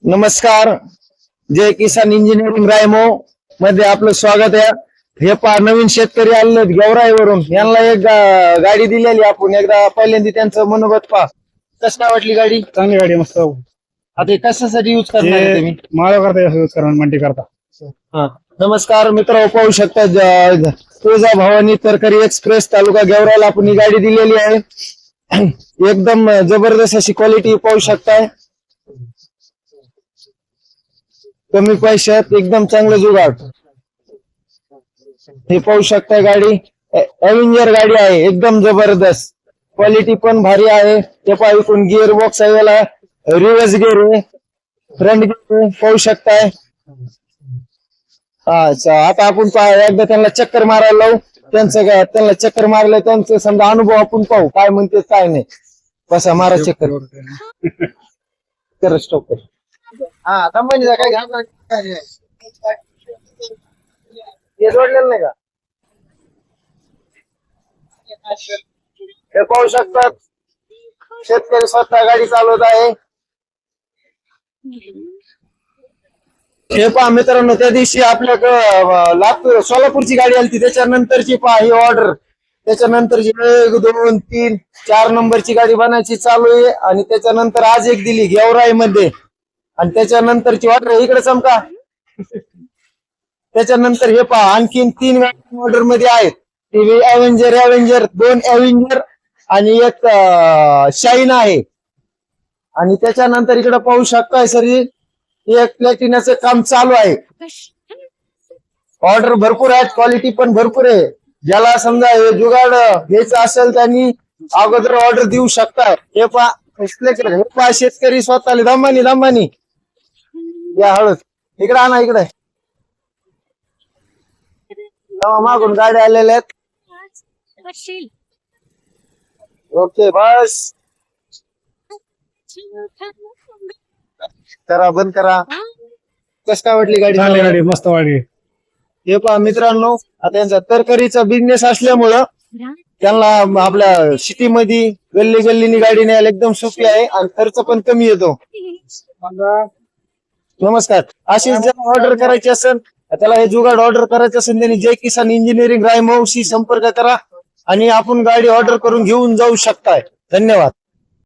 नमस्कार. जय किसान इंजिनिअरिंग रायमो मध्ये आपलं स्वागत आहे. हे पहा नवीन शेतकरी आले गेवराईवरून. यांना एक गाडी दिलेली आपण एकदा पहिल्यांदा त्यांचं मनोगत पहा. कसं काय वाटली गाडी? चांगली गाडी मस्त. आता हे कशासाठी यूज करणार आहे तुम्ही? माळा करता यूज करा मंडी करता. हा. नमस्कार मित्र, पाहू शकता तुळजाभवानी तरकारी एक्सप्रेस तालुका गेवराईला आपण ही गाडी दिलेली आहे. एकदम जबरदस्त अशी क्वालिटी पाहू शकताय. कमी पैशात एकदम चांगलं जुगाड. हे पाहू शकताय गाडी एव्हेंजर गाडी आहे. एकदम जबरदस्त क्वालिटी पण भारी आहे. हे पहा इकडून गिअर बॉक्स आहे, याला रिव्हर्स गिअर आहे, फ्रंट गिअर पाहू शकताय. आता आपण एकदा त्यांना चक्कर मारायला लावू. त्यांना चक्कर मारलं त्यांचं समजा अनुभव आपण पाहू काय म्हणते काय नाही. बसा मारा चक्कर. कर स्टॉप कर. हा कंपनीचा काय घ्या हे जोडलेलं नाही का? हे पाहू शकतात शेतकरी स्वतः गाडी चालवत आहे. हे पहा मित्रांनो, त्या दिवशी आपल्या लातूर सोलापूरची गाडी आली त्याच्यानंतरची पहा ही ऑर्डर. त्याच्यानंतरची 1 2 3 4 नंबरची गाडी बनायची चालू आहे. आणि त्याच्यानंतर आज एक दिली गेवराई मध्ये. आणि त्याच्यानंतरची ऑर्डर इकडे चमका. त्याच्यानंतर हे पहा आणखीन 3 ऑर्डर मध्ये आहेत. एव्हेंजर 2 एव्हेंजर आणि एक शाईन आहे. आणि त्याच्यानंतर इकडे पाहू शकताय सर एक प्लॅटिनाचं काम चालू आहे. ऑर्डर भरपूर आहेत, क्वालिटी पण भरपूर आहे. ज्याला समजा हे जुगाड घ्यायचं असेल त्यांनी अगोदर ऑर्डर देऊ शकतात. हे पहा शेतकरी स्वतःला दमानी या हळद इकडे आणा. इकडे मागून गाड्या आलेल्या आहेत. ओके बस करा, बंद करा. कस काय वाटली गाडी? चांगली गाडी मस्त गाडी. हे पहा मित्रांनो, आता यांचा तरकारीचा बिझनेस असल्यामुळं त्यांना आपल्या सिटीमध्ये गल्लीनी गाडी न्यायला एकदम सोपी आहे आणि खर्च पण कमी येतो. नमस्कार. अशी जर ऑर्डर करायची असेल, त्याला हे जुगाड ऑर्डर करायचं असेल त्यांनी जय किसान इंजिनिअरिंग रायमोशी संपर्क करा आणि आपण गाडी ऑर्डर करून घेऊन जाऊ शकताय. धन्यवाद.